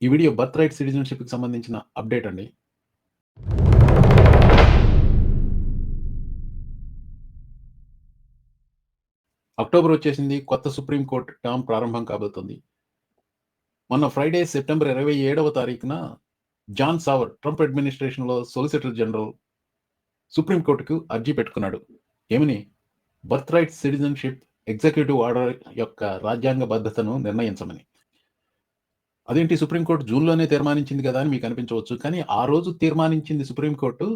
ఈ video birth right సిటిజన్‌షిప్‌కి సంబంధించిన update అండి. అక్టోబర్ వచ్చేసింది. కొత్త సుప్రీం కోర్ట్ టర్మ్ ప్రారంభం కాబోతుంది. మొన్న ఫ్రైడే సెప్టెంబర్ 27వ తారీఖున జాన్ సావర్ ట్రంప్ అడ్మినిస్ట్రేషన్‌లో సొలిసిటర్ జనరల్ సుప్రీం కోర్ట్‌కు అర్జీ పెట్టుకున్నాడు. ఏమని? Birth right citizenship executive order యొక్క రాజ్యాంగబద్ధతను నిర్ణయించమని. అదేంటి సుప్రీం కోర్ట్ జూన్‌లోనే తీర్మానించింది కదా! అని మీకు అనిపించవచ్చు. కానీ ఆ రోజు తీర్మానించింది సుప్రీం కోర్టు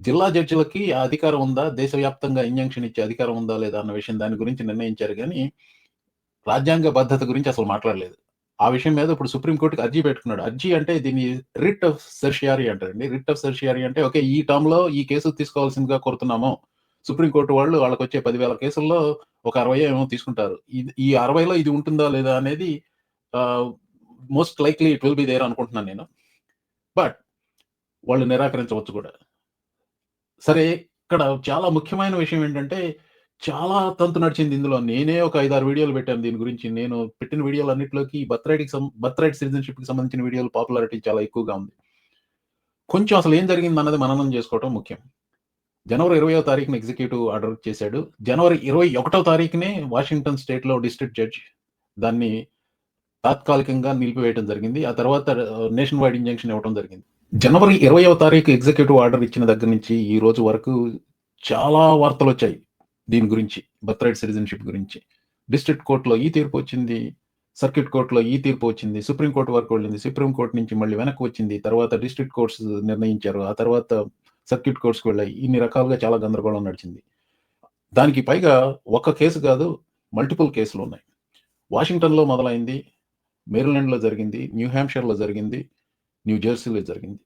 జిల్లా జడ్జిలకి ఆ అధికారం ఉందా? దేశవ్యాప్తంగా ఇంజంక్షన్ ఇచ్చే అధికారం ఉందా? లేదా? అన్న విషయం దాని గురించి నిర్ణయించారు గానీ, రాజ్యాంగ బద్ధత గురించి అసలు మాట్లాడలేదు. ఆ విషయం మీద ఇప్పుడు సుప్రీం కోర్ట్‌కి అర్జీ పెట్టుకున్నాడు. అర్జీ అంటే దీన్ని రిట్ ఆఫ్ సెర్షియారీ అంటారండి. రిట్ ఆఫ్ సెర్షియారీ అంటే ఓకే. ఈ టర్మ్‌లో ఈ కేసు తీసుకోవాల్సిందిగా కోరుతున్నాము. సుప్రీం కోర్ట్ వాళ్ళు వాళ్ళకొచ్చే 10,000 కేసుల్లో ఒక 60 ఏమో తీసుకుంటారు. ఈ 60లో ఇది ఉంటుందా? లేదా? అనేది ah, most likely it will be there అనుకుంటున్నాను నేను. బట్ వాళ్ళు నిరాకరించవచ్చు కూడా. సరే, ఇక్కడ చాలా ముఖ్యమైన విషయం ఏంటంటే, చాలా తంతు నడిచింది ఇందులో. నేనే ఒక 5, 6 వీడియోలు పెట్టాను దీని గురించి. నేను పెట్టిన వీడియోలన్నిట్లోకి బర్త్ రైట్ సిటిజన్‌షిప్‌కి సంబంధించిన వీడియోలు పాపులారిటీ చాలా ఎక్కువగా ఉంది. కొంచెం అసలు ఏం జరిగిందన్నది మననం చేసుకోవటం ముఖ్యం. జనవరి 20వ తారీఖున ఎగ్జిక్యూటివ్ ఆర్డర్ చేశాడు. జనవరి 21వ తారీఖునే వాషింగ్టన్ స్టేట్‌లో డిస్ట్రిక్ట్ జడ్జ్ దాన్ని తాత్కాలికంగా నిలిపివేయడం జరిగింది. ఆ తర్వాత నేషన్ వైడ్ ఇంజంక్షన్ ఇవ్వటం జరిగింది. జనవరి 20వ తారీఖు ఎగ్జిక్యూటివ్ ఆర్డర్ ఇచ్చిన దగ్గర నుంచి ఈ రోజు వరకు చాలా వార్తలొచ్చాయి దీని గురించి. బర్త్ రైట్ సిటిజన్‌షిప్ గురించి. డిస్ట్రిక్ట్ కోర్ట్‌లో ఈ తీర్పు వచ్చింది. సర్క్యూట్ కోర్ట్‌లో ఈ తీర్పు వచ్చింది. సుప్రీం కోర్ట్ వరకు వెళ్ళింది. సుప్రీం కోర్ట్ నుంచి మళ్ళీ వెనక్కి వచ్చింది. తర్వాత డిస్ట్రిక్ట్ కోర్ట్స్ నిర్ణయించారు. ఆ తర్వాత సర్క్యూట్ కోర్ట్స్‌కి వెళ్ళాయి. ఇన్ని రకాలుగా చాలా గందరగోళం నడిచింది. దానికి పైగా ఒక కేసు కాదు, మల్టిపుల్ కేసులున్నాయి. వాషింగ్టన్‌లో మొదలైంది. మేరీలాండ్‌లో జరిగింది. న్యూ హాంప్‌షైర్‌లో జరిగింది. న్యూ జెర్సీలో జరిగింది.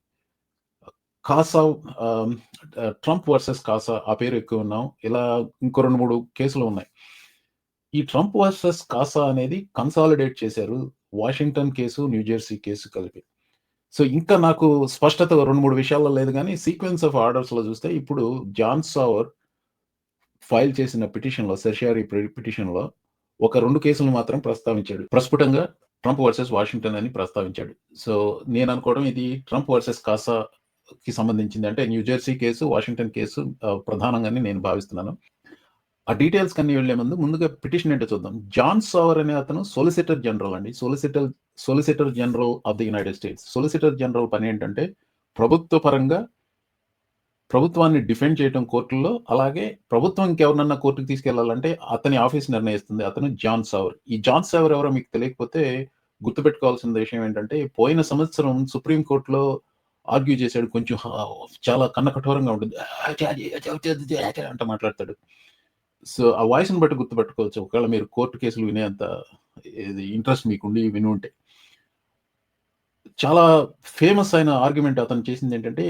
కాసా ఆహ్, ట్రంప్ వర్సెస్ కాసా ఆ పేరు ఎక్కువ విన్నాం. ఇలా ఇంకో 2, 3 కేసులు ఉన్నాయి. ఈ ట్రంప్ వర్సెస్ కాసా అనేది కన్సాలిడేట్ చేశారు. Washington case, new Jersey case కలిపి. సో, ఇంకా నాకు స్పష్టత 2, 3 విషయాల్లో లేదు గానీ సీక్వెన్స్ ఆఫ్ ఆర్డర్స్‌లో చూస్తే ఇప్పుడు జాన్ సావర్ ఫైల్ చేసిన పిటిషన్‌లో సెర్షియరీ పిటిషన్‌లో ఒక 2 కేసులు మాత్రం ప్రస్తావించాడు. ప్రస్ఫుటంగా ట్రంప్ వర్సెస్ వాషింగ్టన్ అని ప్రస్తావించాడు. సో, నేననుకోవడం ఇది ట్రంప్ వర్సెస్ కాసాకి సంబంధించింది. అంటే న్యూ జెర్సీ కేసు, వాషింగ్టన్ కేసు ప్రధానంగానే నేను భావిస్తున్నాను. ఆ డీటెయిల్స్‌కన్నీ వెళ్ళే ముందు ముందుగా పిటిషన్ ఏంటో చూద్దాం. జాన్ సావర్ అనే అతను సొలిసిటర్ జనరల్ అండి. Solicitor general of the United States. Solicitor general పనేంటంటే ప్రభుత్వ పరంగా ప్రభుత్వాన్ని డిఫెండ్ చేయటం కోర్టుల్లో, అలాగే ప్రభుత్వం ఇంకెవరినన్నా కోర్టుకి తీసుకెళ్లాలంటే అతని ఆఫీస్ నిర్ణయిస్తుంది. అతను జాన్ సావర్. ఈ జాన్ సావర్ ఎవరో మీకు తెలియకపోతే గుర్తుపెట్టుకోవాల్సిన విషయం ఏంటంటే, పోయిన సంవత్సరం సుప్రీం కోర్ట్‌లో ఆర్గ్యూ చేశాడు. కొంచెం చాలా కఠోరంగా ఉంటుంది. అంట మాట్లాడతాడు. సో, ఆ వాయిస్‌ని బట్టి గుర్తుపెట్టుకోవచ్చు. ఒకవేళ మీరు కోర్ట్ కేసులు వినేంత ఇంట్రెస్ట్ మీకుండి వినుంటే. చాలా ఫేమస్ అయిన ఆర్గ్యుమెంట్ అతను చేసిందేంటంటే,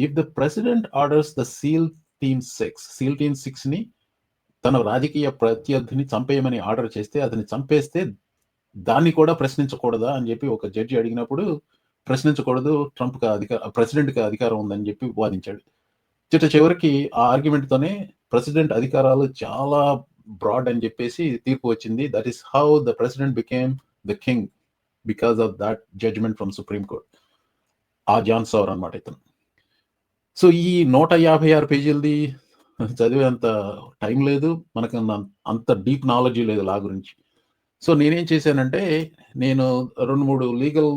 if the president orders the seal team 6ని తన రాజకీయ ప్రత్యర్థిని చంపేయమని ఆర్డర్ చేస్తే, అతన్ని చంపేస్తే దాన్ని కూడా ప్రశ్నించకూడదా అని జెప్పి ఒక జడ్జి అడిగినప్పుడు, ప్రశ్నించకూడదు. ప్రెసిడెంట్‌కి అధికారం ఉందని జెప్పి వాదించాడు. చివరికి ఆ ఆర్గ్యుమెంట్‌తోనే ప్రెసిడెంట్ అధికారాలు చాలా బ్రాడ్ అని జెప్పేసి తీర్పు వచ్చింది. That is how the president became the king because of that judgement from supreme court. ఆ జాన్ సవర్ అన్నమాట ఇతను. సో, ఈ 156 పేజీలది చదివేంత టైం లేదు. మనకు అంత డీప్ నాలెడ్జ్ లేదు లా గురించి. సో, నేనేం చేశానంటే, నేను 2, 3 లీగల్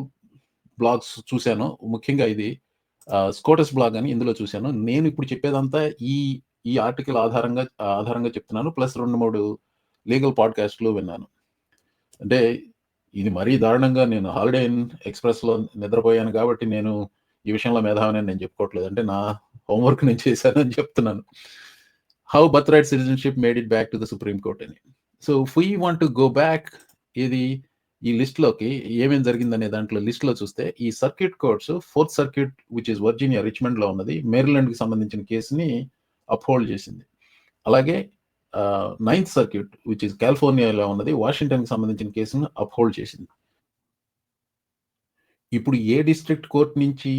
బ్లాగ్స్ చూసాను. ముఖ్యంగా ఇది స్కోటస్ బ్లాగ్ అని ఇందులో చూసాను. నేను ఇప్పుడు చెప్పేదంతా ఈ ఈ ఆర్టికల్ ఆధారంగా చెప్తున్నాను. ప్లస్ 2, 3 లీగల్ పాడ్‌కాస్ట్‌లు విన్నాను. అంటే ఇది మరీ దారుణంగా నేను హాలిడే ఇన్ ఎక్స్‌ప్రెస్‌లో నిద్రపోయాను కాబట్టి నేను ఈ విషయంలో మేధావిని అని నేను చెప్పుకోవట్లేదు. అంటే నా హోంవర్క్ నేను చేశానని చెప్తున్నాను. How birth right citizenship made it back to the Supreme Court అని. So, if we want to go back ఇది ఈ లిస్ట్‌లోకి ఏమేం జరిగిందనే దాంట్లో లిస్ట్‌లో చూస్తే ఈ circuit courts fourth circuit which is Virginia రిచ్మండ్‌లో ఉన్నది. మేరీలాండ్‌కి సంబంధించిన కేస్‌ని అప్‌హోల్డ్ చేసింది. అలాగే నైన్త్ సర్క్యూట్ విచ్ ఈస్ కాలిఫోర్నియాలో ఉన్నది. వాషింగ్టన్‌కి సంబంధించిన కేసును అప్‌హోల్డ్ చేసింది. ఇప్పుడు ఏ డిస్ట్రిక్ట్ కోర్ట్ నుంచి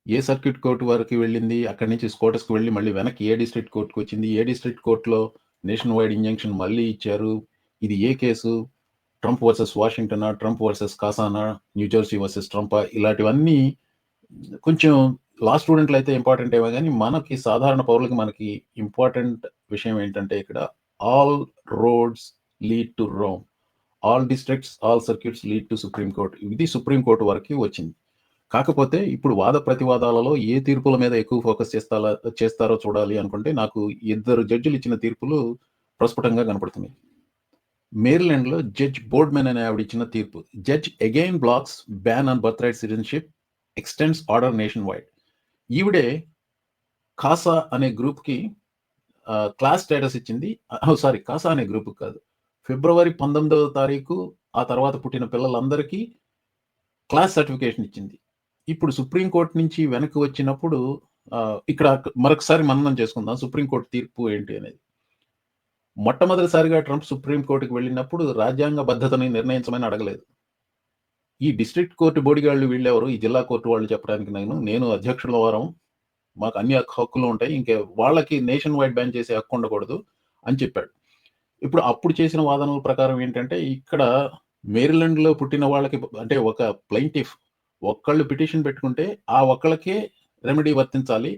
ఏ సర్క్యూట్ కోర్ట్ వరకు వెళ్ళింది, అక్కడి నుంచి స్కోటస్‌కి వెళ్లి మళ్ళీ వెనక్కి ఏ డిస్ట్రిక్ట్ కోర్ట్‌కొచ్చింది, ఏ డిస్ట్రిక్ట్ కోర్ట్‌లో నేషన్ వైడ్ ఇంజంక్షన్ మళ్ళీ ఇచ్చారు. ఇది ఏ కేసు, ట్రంప్ వర్సెస్ వాషింగ్టనా, ట్రంప్ వర్సెస్ కాసానా, న్యూజెర్సీ వర్సెస్ ట్రంపా, ఇలాంటివన్నీ కొంచెం లా స్టూడెంట్లు అయితే ఇంపార్టెంట్ ఏమో కానీ మనకి సాధారణ పౌరులకి మనకి ఇంపార్టెంట్ విషయం ఏంటంటే ఇక్కడ all roads lead to Rome, all districts all circuits lead to supreme court. ఇది సుప్రీం కోర్టు వరకు వచ్చింది. కాకపోతే ఇప్పుడు వాద ప్రతివాదాలలో ఏ తీర్పుల మీద ఎక్కువ ఫోకస్ చేస్తారో చూడాలి అనుకుంటే నాకు 2 జడ్జిలు ఇచ్చిన తీర్పులు ప్రస్ఫుటంగా కనపడుతున్నాయి. మేరీలాండ్లో జడ్జ్ బోర్డ్మెన్ అనే ఆవిడ ఇచ్చిన తీర్పు, judge again blocks ban on birth right citizenship, extends order nationwide. ఈవిడే కాసా అనే గ్రూప్కి క్లాస్ స్టేటస్ ఇచ్చింది. సారీ, కాసా అనే గ్రూప్ కాదు, ఫిబ్రవరి 19వ తారీఖు ఆ తర్వాత పుట్టిన పిల్లలందరికీ క్లాస్ సర్టిఫికేషన్ ఇచ్చింది. ఇప్పుడు సుప్రీంకోర్టు నుంచి వెనక్కి వచ్చినప్పుడు ఇక్కడ మరొకసారి మననం చేసుకుందాం సుప్రీంకోర్టు తీర్పు ఏంటి అనేది. మొట్టమొదటిసారిగా ట్రంప్ సుప్రీంకోర్టుకి వెళ్ళినప్పుడు రాజ్యాంగ బద్ధతని నిర్ణయించమని అడగలేదు. ఈ డిస్ట్రిక్ట్ కోర్టు బోడిగాళ్ళు వీళ్ళెవరు, ఈ జిల్లా కోర్టు వాళ్ళు చెప్పడానికి నేను అధ్యక్షుల వారం, మాకు అన్ని హక్కులు ఉంటాయి, ఇంకే వాళ్ళకి నేషన్ వైడ్ బ్యాన్ చేసే హక్కు ఉండకూడదు అని చెప్పాడు. ఇప్పుడు అప్పుడు చేసిన వాదనల ప్రకారం ఏంటంటే ఇక్కడ మేరీలాండ్లో పుట్టిన వాళ్ళకి, అంటే ఒక ప్లెయింటిఫ్ ఒక్కళ్ళు పిటిషన్ పెట్టుకుంటే ఆ ఒక్కళ్ళకే రెమెడీ వర్తించాలి,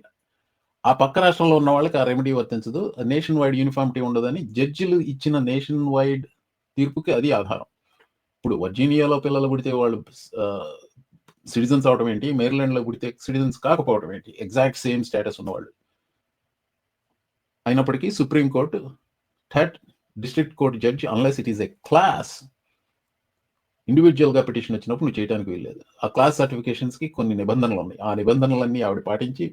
ఆ పక్క రాష్ట్రంలో ఉన్న వాళ్ళకి ఆ రెమెడీ వర్తించదు, నేషన్ వైడ్ యూనిఫామిటీ ఉండదని జడ్జిలు ఇచ్చిన నేషన్ వైడ్ తీర్పుకి అది ఆధారం. ఇప్పుడు వర్జీనియాలో పిల్లలు పుడితే వాళ్ళు సిటిజన్స్ అవడం ఏంటి, మేరీలాండ్లో పుడితే సిటిజన్స్ కాకపోవడం ఏంటి, ఎగ్జాక్ట్ సేమ్ స్టేటస్ ఉన్నవాళ్ళు. అయినప్పటికీ supreme court third district court judge unless it is a class, ఇండివిజువల్గా పిటిషన్ వచ్చినప్పుడు నువ్వు చేయడానికి వీల్లేదు. ఆ క్లాస్ సర్టిఫికేషన్స్కి కొన్ని నిబంధనలు ఉన్నాయి, ఆ నిబంధనలన్నీ ఆవిడ పాటించి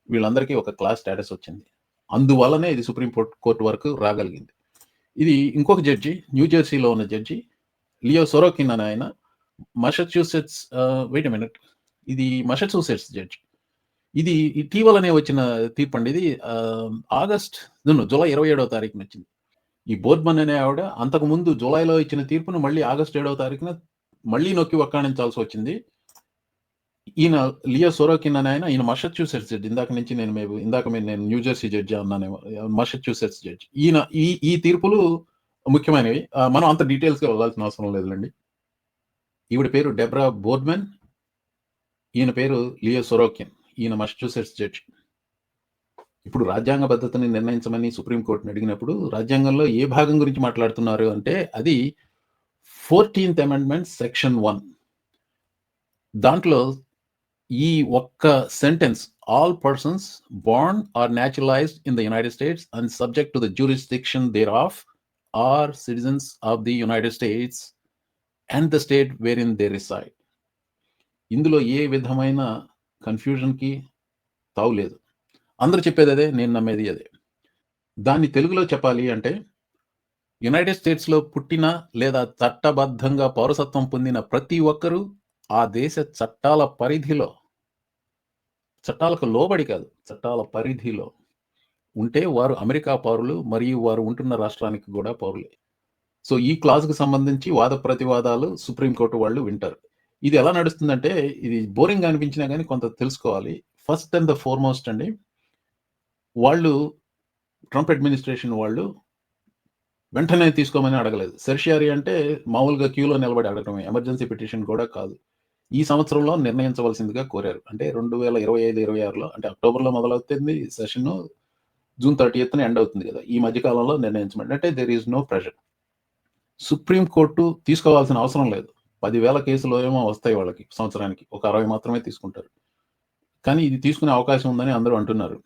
వీళ్ళందరికీ ఒక క్లాస్ స్టేటస్ వచ్చింది. అందువల్లనే ఇది సుప్రీం కోర్టు వరకు రాగలిగింది. ఇది ఇంకొక జడ్జి, న్యూజెర్సీలో ఉన్న జడ్జి లియో సొరోకిన్ అని ఆయన, మసాచ్యూసెట్స్ వెయిట్ ఎ మినిట్, ఇది మసాచ్యూసెట్స్ జడ్జి. ఇది ఇటీవలనే వచ్చిన తీర్పు అండి. ఇది జూలై 27వ తారీఖున వచ్చింది. ఈ బోర్డ్మన్ అనే ఆవిడ అంతకుముందు జూలైలో ఇచ్చిన తీర్పును మళ్ళీ ఆగస్టు 7వ తారీఖున మళ్ళీ నొక్కి వక్కాణించాల్సి వచ్చింది. ఈయన లియో సొరోకిన్ అని ఆయన, ఈయన మసాచ్యూసెట్స్ జడ్జి. నేను న్యూజెర్సీ జడ్జి అన్నానేమో, మసాచ్యూసెట్స్ జడ్జి. ఈయన ఈ తీర్పులు ముఖ్యమైనవి, మనం అంత డీటెయిల్స్గా వెళ్ళాల్సిన అవసరం లేదులేండి. ఈవిడ పేరు డెబ్రా బోర్డ్మెన్, ఈయన పేరు లియో సొరోకిన్, ఈయన మసాచ్యూసెట్స్ జడ్జి. ఇప్పుడు రాజ్యాంగ బద్ధతని నిర్ణయించమని సుప్రీంకోర్టుని అడిగినప్పుడు రాజ్యాంగంలో ఏ భాగం గురించి మాట్లాడుతున్నారు అంటే అది 14th అమెండ్మెంట్ సెక్షన్ 1. దాంట్లో ఈ ఒక్క sentence, all persons born or naturalised in the United States and subject to the jurisdiction thereof are citizens of the United States and the state wherein they reside. ఇందులో ఏ విధమైన కన్ఫ్యూజన్కి తావులేదు. అందరూ చెప్పేది అదే, నేను నమ్మేది అదే. దాన్ని తెలుగులో చెప్పాలి అంటే యునైటెడ్ స్టేట్స్లో పుట్టిన లేదా చట్టబద్ధంగా పౌరసత్వం పొందిన ప్రతి ఒక్కరూ ఆ దేశ చట్టాల పరిధిలో, చట్టాలకు లోబడి కాదు, చట్టాల పరిధిలో ఉంటే వారు అమెరికా పౌరులు మరియు వారు ఉంటున్న రాష్ట్రానికి కూడా పౌరులే. సో ఈ క్లాజ్కు సంబంధించి వాద ప్రతివాదాలు సుప్రీంకోర్టు వాళ్ళు వింటారు. ఇది ఎలా నడుస్తుందంటే, ఇది బోరింగ్ అనిపించినా కానీ కొంత తెలుసుకోవాలి. ఫస్ట్ అండ్ ద ఫార్మోస్ట్ అండి, వాళ్ళు ట్రంప్ అడ్మినిస్ట్రేషన్ వాళ్ళు వెంటనే తీసుకోమని అడగలేదు. సెర్షియరీ అంటే మామూలుగా క్యూలో నిలబడి అడగడమే, ఎమర్జెన్సీ పిటిషన్ కూడా కాదు. ఈ సంవత్సరంలో నిర్ణయించవలసిందిగా కోరారు. అంటే 2025-26లో, అంటే అక్టోబర్లో మొదలవుతుంది సెషన్, జూన్ 30th ఎండ్ అవుతుంది కదా, ఈ మధ్యకాలంలో నిర్ణయించమంటే, అంటే దెర్ ఈజ్ నో ప్రెషర్. సుప్రీంకోర్టు తీసుకోవాల్సిన అవసరం లేదు. 10,000 కేసులు ఏమో వస్తాయి వాళ్ళకి సంవత్సరానికి, ఒక 60 మాత్రమే తీసుకుంటారు. కానీ ఇది తీసుకునే అవకాశం ఉందని అందరూ అంటున్నారు.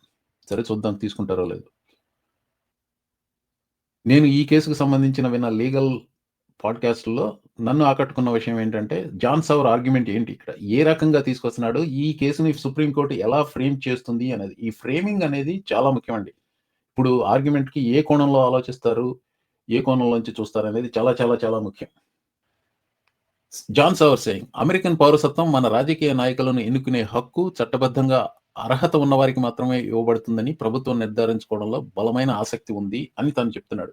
సరే చూద్దాం తీసుకుంటారో లేదు. నేను ఈ కేసుకు సంబంధించిన విన్న లీగల్ పాడ్కాస్ట్లో నన్ను ఆకట్టుకున్న విషయం ఏంటంటే, జాన్ సవర్ ఆర్గ్యుమెంట్ ఏంటి, ఇక్కడ ఏ రకంగా తీసుకొస్తున్నాడు, ఈ కేసుని సుప్రీంకోర్టు ఎలా ఫ్రేమ్ చేస్తుంది అనేది. ఈ ఫ్రేమింగ్ అనేది చాలా ముఖ్యమండి. ఇప్పుడు ఆర్గ్యుమెంట్కి ఏ కోణంలో ఆలోచిస్తారు, ఏ కోణంలోంచి చూస్తారు అనేది చాలా చాలా చాలా ముఖ్యం. జాన్ సవర్ సేయింగ్, అమెరికన్ పౌరసత్వం మన రాజకీయ నాయకులను ఎన్నుకునే హక్కు చట్టబద్ధంగా అర్హత ఉన్న వారికి మాత్రమే ఇవ్వబడుతుందని ప్రభుత్వం నిర్ధారించుకోవడంలో బలమైన ఆసక్తి ఉంది అని తను చెప్తున్నాడు.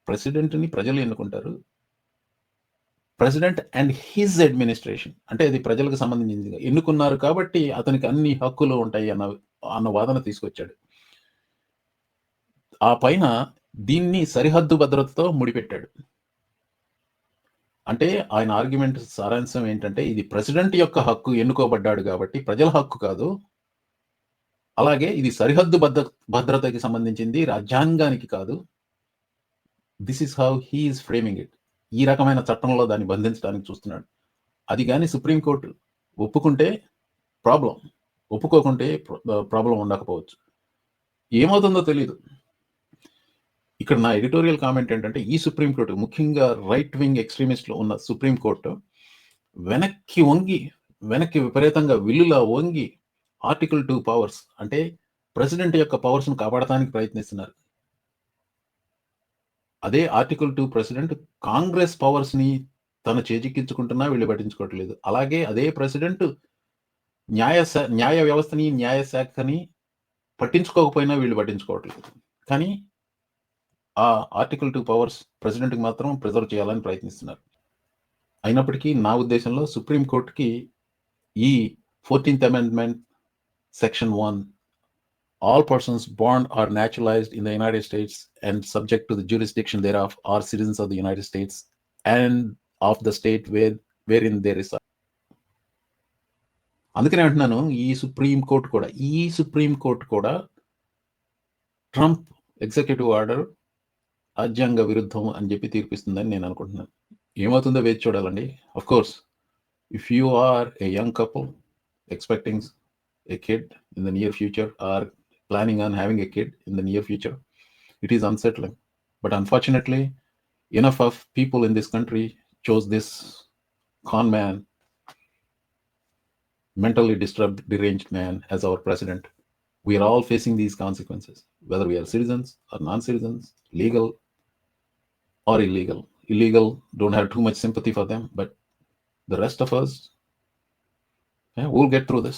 ప్రెసిడెంట్ని ప్రజలు ఎన్నుకుంటారు, ప్రెసిడెంట్ అండ్ హిజ్ అడ్మినిస్ట్రేషన్, అంటే అది ప్రజలకు సంబంధించింది, ఎన్నుకున్నారు కాబట్టి అతనికి అన్ని హక్కులు ఉంటాయి అన్న వాదన తీసుకొచ్చాడు. ఆ పైన దీన్ని సరిహద్దు భద్రతతో ముడిపెట్టాడు. అంటే ఆయన ఆర్గ్యుమెంట్ సారాంశం ఏంటంటే, ఇది ప్రెసిడెంట్ యొక్క హక్కు, ఎన్నుకోబడ్డాడు కాబట్టి ప్రజల హక్కు కాదు. అలాగే ఇది సరిహద్దు భద్రతకి సంబంధించింది, రాజ్యాంగానికి కాదు. This is how he is framing it. ఈ రకమైన చట్టంలో దాన్ని బంధించడానికి చూస్తున్నాడు. అది గాని సుప్రీంకోర్టు ఒప్పుకుంటే ప్రాబ్లం, ఒప్పుకోకుంటే ప్రాబ్లం ఉండకపోవచ్చు. ఏమవుతుందో తెలీదు. ఇక్కడ నా ఎడిటోరియల్ కామెంట్ ఏంటంటే, ఈ సుప్రీంకోర్టు, ముఖ్యంగా రైట్ వింగ్ ఎక్స్ట్రీమిస్ట్లో ఉన్న సుప్రీంకోర్టు వెనక్కి విపరీతంగా విల్లులా వంగి ఆర్టికల్ 2 పవర్స్, అంటే ప్రెసిడెంట్ యొక్క పవర్స్ను కాపాడటానికి ప్రయత్నిస్తున్నారు. అదే ఆర్టికల్ 2 ప్రెసిడెంట్ కాంగ్రెస్ పవర్స్ని తను చేజిక్కించుకుంటున్నా వీళ్ళు పట్టించుకోవట్లేదు. అలాగే అదే ప్రెసిడెంట్ న్యాయ వ్యవస్థని, న్యాయశాఖని పట్టించుకోకపోయినా వీళ్ళు పట్టించుకోవట్లేదు. కానీ ఆ ఆర్టికల్ 2 పవర్స్ ప్రెసిడెంట్కి మాత్రం ప్రిజర్వ్ చేయాలని ప్రయత్నిస్తున్నారు. అయినప్పటికీ నా ఉద్దేశంలో సుప్రీంకోర్టుకి ఈ 14th Amendment Section 1, all persons born or naturalized in the United States and subject to the jurisdiction thereof are citizens of the United States and of the state wherein they reside. అందుకనే అంటున్నాను, ఈ supreme court కూడా Trump executive order రాజ్యాంగ విరుద్ధం అని చెప్పి తీర్పిస్తుందని నేను అనుకుంటున్నాను. ఏమవుతుందో వేచి చూడాలండి. Of course, if you are a young couple expecting a kid in the near future or planning on having a kid in the near future, it is unsettling. But unfortunately, enough of people in this country chose this con man, mentally disturbed, deranged man as our president. We are all facing these consequences, whether we are citizens or non-citizens, legal or illegal. Illegal, don't have too much sympathy for them, but the rest of us, we'll get through this.